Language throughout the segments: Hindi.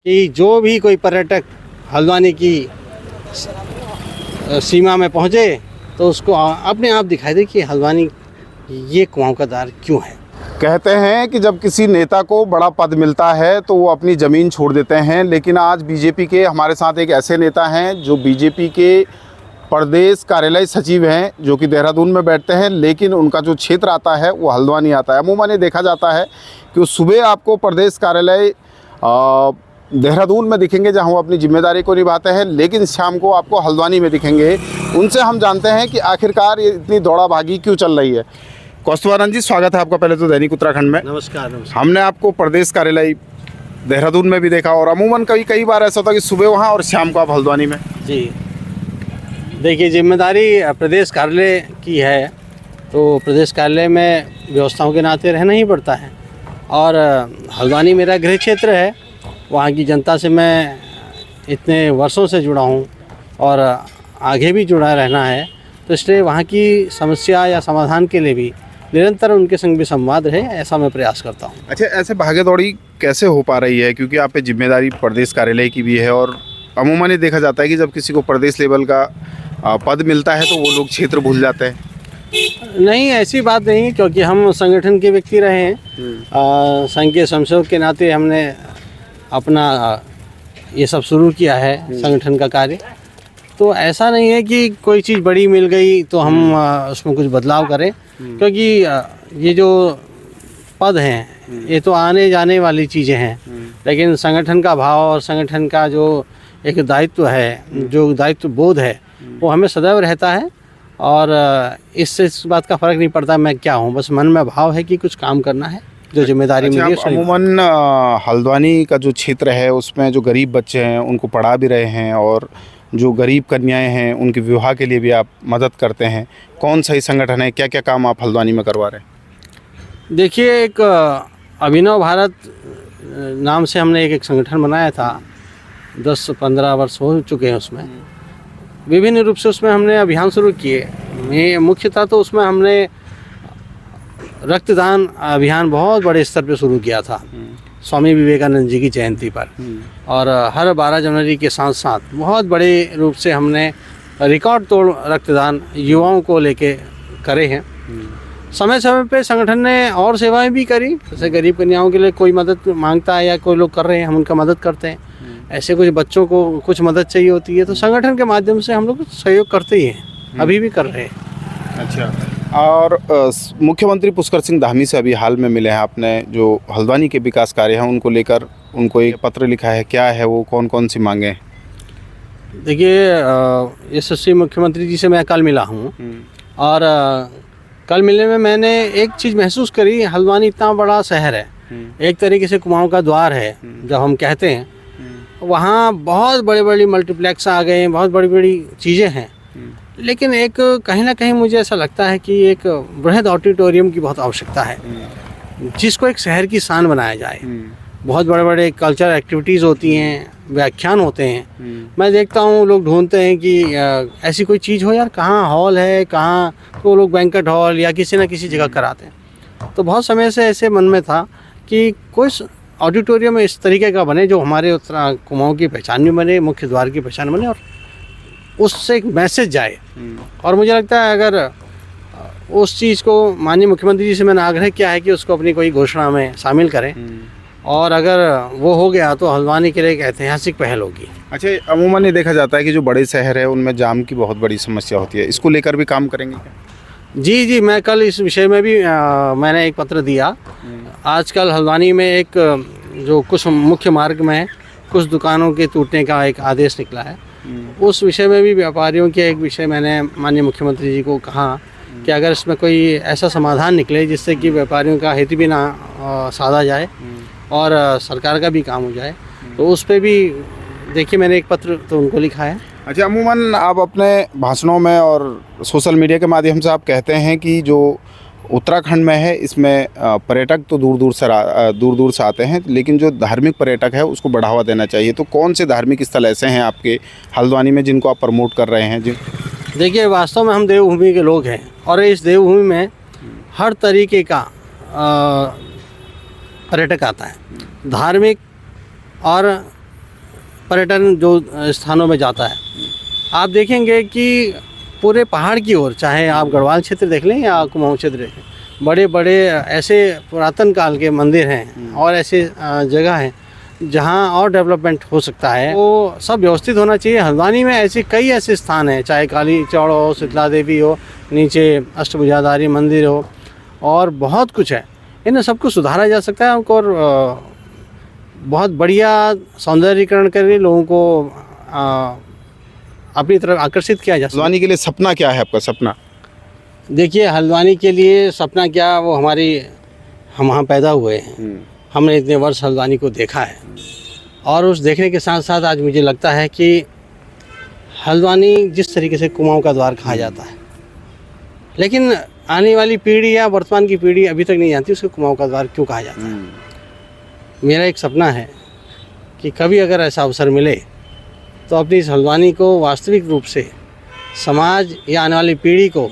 कि जो भी कोई पर्यटक हल्द्वानी की सीमा में पहुँचे तो उसको अपने आप दिखाई दे कि हल्द्वानी ये कुआं का द्वार क्यों है। कहते हैं कि जब किसी नेता को बड़ा पद मिलता है तो वो अपनी ज़मीन छोड़ देते हैं, लेकिन आज बीजेपी के हमारे साथ एक ऐसे नेता हैं जो बीजेपी के प्रदेश कार्यालय सचिव हैं, जो कि देहरादून में बैठते हैं, लेकिन उनका जो क्षेत्र आता है वो हल्द्वानी आता है। अमूमन ये देखा जाता है कि सुबह आपको प्रदेश कार्यालय देहरादून में दिखेंगे जहां वो अपनी जिम्मेदारी को निभाते हैं, लेकिन शाम को आपको हल्द्वानी में दिखेंगे। उनसे हम जानते हैं कि आखिरकार ये इतनी दौड़ा भागी क्यों चल रही है। कौस्तुभानंद जी, स्वागत है आपका पहले तो दैनिक उत्तराखंड में। नमस्कार। हमने आपको प्रदेश कार्यालय देहरादून में भी देखा और अमूमन कई बार ऐसा होता है कि सुबह वहाँ और शाम को आप हल्द्वानी में। जी देखिए, जिम्मेदारी प्रदेश कार्यालय की है तो प्रदेश कार्यालय में व्यवस्थाओं के नाते रहना ही पड़ता है। और हल्द्वानी मेरा गृह क्षेत्र है, वहाँ की जनता से मैं इतने वर्षों से जुड़ा हूँ और आगे भी जुड़ा रहना है, तो इसलिए वहाँ की समस्या या समाधान के लिए भी निरंतर उनके संग भी संवाद रहे, ऐसा मैं प्रयास करता हूँ। अच्छा, ऐसे भागे दौड़ी कैसे हो पा रही है, क्योंकि आप पे जिम्मेदारी प्रदेश कार्यालय की भी है और अमूमन ये देखा जाता है कि जब किसी को प्रदेश लेवल का पद मिलता है तो वो लोग क्षेत्र भूल जाते हैं। नहीं, ऐसी बात नहीं है, क्योंकि हम संगठन के व्यक्ति रहे हैं। संघ के स्वयंसेवक के नाते हमने अपना ये सब शुरू किया है संगठन का कार्य। तो ऐसा नहीं है कि कोई चीज़ बड़ी मिल गई तो हम उसमें कुछ बदलाव करें, क्योंकि ये जो पद हैं ये तो आने जाने वाली चीज़ें हैं, लेकिन संगठन का भाव और संगठन का जो एक दायित्व है, जो दायित्व बोध है, वो हमें सदैव रहता है। और इससे इस बात का फ़र्क नहीं पड़ता मैं क्या हूँ, बस मन में भाव है कि कुछ काम करना है, जो जिम्मेदारी मिली है। अमूमन हल्द्वानी का जो क्षेत्र है उसमें जो गरीब बच्चे हैं उनको पढ़ा भी रहे हैं और जो गरीब कन्याएं हैं उनके विवाह के लिए भी आप मदद करते हैं। कौन सा ही संगठन है, क्या क्या काम आप हल्द्वानी में करवा रहे हैं? देखिए, एक अभिनव भारत नाम से हमने एक संगठन बनाया था, 10-15 वर्ष हो चुके हैं उसमें। विभिन्न रूप से उसमें हमने अभियान शुरू किए। मुख्यतः तो उसमें हमने रक्तदान अभियान बहुत बड़े स्तर पर शुरू किया था स्वामी विवेकानंद जी की जयंती पर, और हर 12 जनवरी के साथ साथ बहुत बड़े रूप से हमने रिकॉर्ड तोड़ रक्तदान युवाओं को लेके करे हैं। समय समय पे संगठन ने और सेवाएं भी करी, जैसे गरीब कन्याओं के लिए कोई मदद मांगता है या कोई लोग कर रहे हैं, हम उनका मदद करते हैं। ऐसे कुछ बच्चों को कुछ मदद चाहिए होती है तो संगठन के माध्यम से हम लोग सहयोग करते ही हैं, अभी भी कर रहे हैं। अच्छा, और मुख्यमंत्री पुष्कर सिंह धामी से अभी हाल में मिले हैं आपने, जो हल्द्वानी के विकास कार्य हैं उनको लेकर उनको एक पत्र लिखा है, क्या है वो, कौन कौन सी मांगे? देखिए, यशस्वी मुख्यमंत्री जी से मैं कल मिला हूँ और कल मिलने में मैंने एक चीज़ महसूस करी। हल्द्वानी इतना बड़ा शहर है, एक तरीके से कुआंओं का द्वार है जब हम कहते हैं। वहाँ बहुत बड़ी बड़ी मल्टीप्लेक्स आ गए हैं, बहुत बड़ी बड़ी चीज़ें हैं, लेकिन एक कहीं ना कहीं मुझे ऐसा लगता है कि एक बृहद ऑडिटोरियम की बहुत आवश्यकता है, जिसको एक शहर की शान बनाया जाए। बहुत बड़े बड़े कल्चरल एक्टिविटीज़ होती हैं, व्याख्यान होते हैं। मैं देखता हूँ लोग ढूंढते हैं कि ऐसी कोई चीज़ हो यार, कहाँ हॉल है, कहाँ, तो लोग बैंक्वेट हॉल या किसी न किसी जगह कराते हैं। तो बहुत समय से ऐसे मन में था कि कोई ऑडिटोरियम इस तरीके का बने जो हमारे उत्तरा कुमाऊँ की पहचान भी बने, मुख्य द्वार की पहचान बने और उससे एक मैसेज जाए। और मुझे लगता है अगर उस चीज़ को माननीय मुख्यमंत्री जी से मैंने आग्रह किया है कि उसको अपनी कोई घोषणा में शामिल करें, और अगर वो हो गया तो हल्द्वानी के लिए एक ऐतिहासिक पहल होगी। अच्छा, अमूमन ये देखा जाता है कि जो बड़े शहर है उनमें जाम की बहुत बड़ी समस्या होती है, इसको लेकर भी काम करेंगे क्या? जी, मैं कल इस विषय में भी मैंने एक पत्र दिया। आजकल हल्द्वानी में एक जो कुछ मुख्य मार्ग में कुछ दुकानों के टूटने का एक आदेश निकला है, उस विषय में भी व्यापारियों के एक विषय मैंने माननीय मुख्यमंत्री जी को कहा कि अगर इसमें कोई ऐसा समाधान निकले जिससे कि व्यापारियों का हित भी ना साधा जाए और सरकार का भी काम हो जाए, तो उस पर भी देखिए मैंने एक पत्र तो उनको लिखा है। अच्छा, अमूमन आप अपने भाषणों में और सोशल मीडिया के माध्यम से आप कहते हैं कि जो उत्तराखंड में है इसमें पर्यटक तो दूर दूर से आते हैं, लेकिन जो धार्मिक पर्यटक है उसको बढ़ावा देना चाहिए। तो कौन से धार्मिक स्थल ऐसे हैं आपके हल्द्वानी में जिनको आप प्रमोट कर रहे हैं? देखिए, वास्तव में हम देवभूमि के लोग हैं और इस देवभूमि में हर तरीके का पर्यटक आता है, धार्मिक और पर्यटन जो स्थानों में जाता है, आप देखेंगे कि पूरे पहाड़ की ओर, चाहे आप गढ़वाल क्षेत्र देख लें या कुमाऊं क्षेत्र देखें, बड़े बड़े ऐसे पुरातन काल के मंदिर हैं और ऐसे जगह हैं जहां और डेवलपमेंट हो सकता है, वो सब व्यवस्थित होना चाहिए। हल्द्वानी में ऐसे कई ऐसे स्थान हैं, चाहे काली चौड़ हो, शीतला देवी हो, नीचे अष्टभुजाधारी मंदिर हो, और बहुत कुछ है। इन सबको सुधारा जा सकता है और बहुत बढ़िया सौंदर्यीकरण करके लोगों को अपनी तरफ आकर्षित किया जा सकता है। हल्द्वानी के लिए सपना क्या है आपका सपना? देखिए, हल्द्वानी के लिए सपना क्या, वो हम वहाँ पैदा हुए हैं, हमने इतने वर्ष हल्द्वानी को देखा है, और उस देखने के साथ साथ आज मुझे लगता है कि हल्द्वानी जिस तरीके से कुमाऊं का द्वार कहा जाता है, लेकिन आने वाली पीढ़ी या वर्तमान की पीढ़ी अभी तक नहीं जानती उसको कुमाऊं का द्वार क्यों कहा जाता है। मेरा एक सपना है कि कभी अगर ऐसा अवसर मिले तो अपनी इस हल्द्वानी को वास्तविक रूप से समाज या आने वाली पीढ़ी को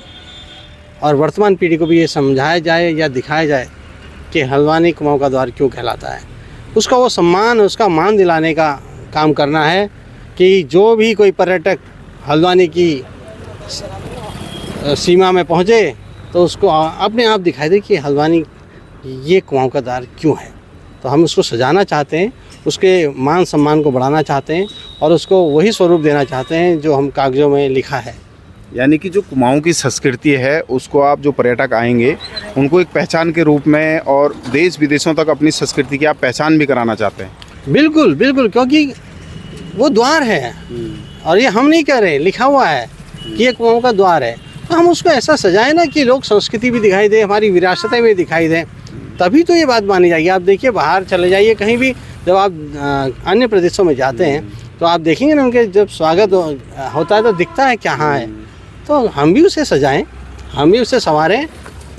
और वर्तमान पीढ़ी को भी ये समझाया जाए या दिखाया जाए कि हल्द्वानी कुमाऊं का द्वार क्यों कहलाता है। उसका वो सम्मान, उसका मान दिलाने का काम करना है कि जो भी कोई पर्यटक हल्द्वानी की सीमा में पहुँचे तो उसको अपने आप दिखाई दे कि हल्द्वानी ये कुमाऊं का द्वार क्यों है। तो हम उसको सजाना चाहते हैं, उसके मान सम्मान को बढ़ाना चाहते हैं और उसको वही स्वरूप देना चाहते हैं जो हम कागज़ों में लिखा है। यानी कि जो कुमाऊं की संस्कृति है उसको आप जो पर्यटक आएंगे उनको एक पहचान के रूप में और देश विदेशों तक अपनी संस्कृति की आप पहचान भी कराना चाहते हैं। बिल्कुल बिल्कुल, क्योंकि वो द्वार है और ये हम नहीं कह रहे, लिखा हुआ है कि ये कुमाऊं का द्वार है। तो हम उसको ऐसा सजाएं ना कि लोग संस्कृति भी दिखाई दे, हमारी विरासतें भी दिखाई दें, तभी तो ये बात मानी जाएगी। आप देखिए, बाहर चले जाइए कहीं भी, जब आप अन्य प्रदेशों में जाते हैं तो आप देखेंगे ना, उनके जब स्वागत होता है तो दिखता है क्या हाँ है। तो हम भी उसे सजाएं, हम भी उसे संवारें,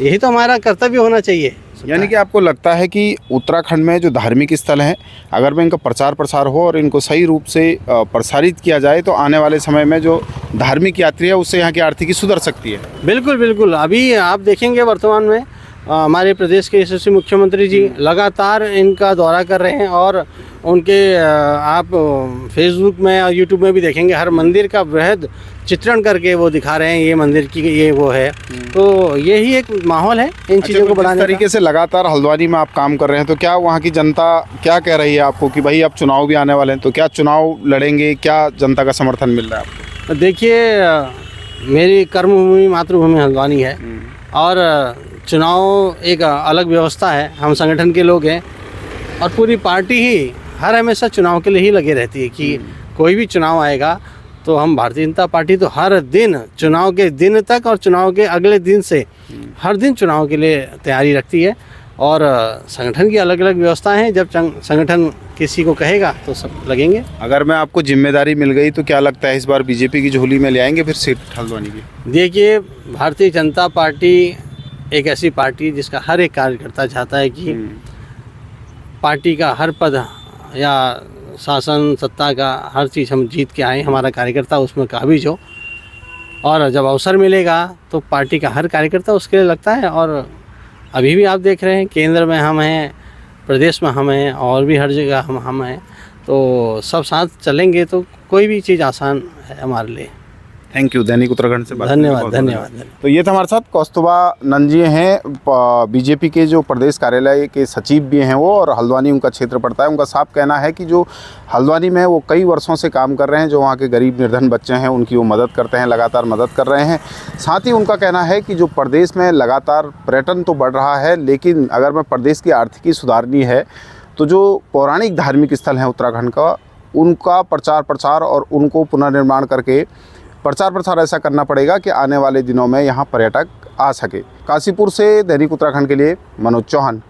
यही तो हमारा कर्तव्य होना चाहिए। यानी कि आपको लगता है कि उत्तराखंड में जो धार्मिक स्थल हैं, अगर में इनका प्रचार प्रसार हो और इनको सही रूप से प्रसारित किया जाए तो आने वाले समय में जो धार्मिक यात्री है उससे यहाँ की आर्थिकी सुधर सकती है। बिल्कुल बिल्कुल। अभी आप देखेंगे वर्तमान में हमारे प्रदेश के यशस्वी मुख्यमंत्री जी लगातार इनका दौरा कर रहे हैं और उनके आप फेसबुक में और यूट्यूब में भी देखेंगे, हर मंदिर का वृहद चित्रण करके वो दिखा रहे हैं, ये मंदिर की ये वो है। तो यही एक माहौल है इन चीज़ों को बढ़ाने का। तरीके से लगातार हल्द्वानी में आप काम कर रहे हैं, तो क्या वहाँ की जनता क्या कह रही है आपको कि भाई अब चुनाव भी आने वाले हैं, तो क्या चुनाव लड़ेंगे, क्या जनता का समर्थन मिल रहा है आपको? देखिए, मेरी कर्मभूमि मातृभूमि हल्द्वानी है और चुनाव एक अलग व्यवस्था है। हम संगठन के लोग हैं और पूरी पार्टी ही हर हमेशा चुनाव के लिए ही लगे रहती है कि कोई भी चुनाव आएगा तो हम भारतीय जनता पार्टी तो हर दिन चुनाव के दिन तक और चुनाव के अगले दिन से हर दिन चुनाव के लिए तैयारी रखती है। और संगठन की अलग अलग व्यवस्थाएं हैं, जब संगठन किसी को कहेगा तो सब लगेंगे। अगर मैं आपको जिम्मेदारी मिल गई तो क्या लगता है इस बार बीजेपी की झोली में ले आएंगे फिर सीट हल्द्वानी की? देखिए, भारतीय जनता पार्टी एक ऐसी पार्टी है जिसका हर एक कार्यकर्ता चाहता है कि पार्टी का हर पद या शासन सत्ता का हर चीज़ हम जीत के आए, हमारा कार्यकर्ता उसमें काबिज हो। और जब अवसर मिलेगा तो पार्टी का हर कार्यकर्ता उसके लिए लगता है। और अभी भी आप देख रहे हैं, केंद्र में हम हैं, प्रदेश में हम हैं और भी हर जगह हम हैं। तो सब साथ चलेंगे तो कोई भी चीज़ आसान है हमारे लिए। Thank you. दैनिक उत्तराखंड से बात धन्यवाद धन्यवाद। तो ये था हमारे साथ कौस्तुभा नंद जी हैं, बीजेपी के जो प्रदेश कार्यालय के सचिव भी हैं वो, और हल्द्वानी उनका क्षेत्र पड़ता है। उनका साफ कहना है कि जो हल्द्वानी में वो कई वर्षों से काम कर रहे हैं, जो वहाँ के गरीब निर्धन बच्चे हैं उनकी वो मदद करते हैं, लगातार मदद कर रहे हैं। साथ ही उनका कहना है कि जो प्रदेश में लगातार पर्यटन तो बढ़ रहा है, लेकिन अगर मैं प्रदेश की आर्थिकी सुधारनी है तो जो पौराणिक धार्मिक स्थल हैं उत्तराखंड का, उनका प्रचार प्रसार और उनको पुनर्निर्माण करके प्रचार प्रसार ऐसा करना पड़ेगा कि आने वाले दिनों में यहाँ पर्यटक आ सके। काशीपुर से दैनिक उत्तराखंड के लिए मनोज चौहान।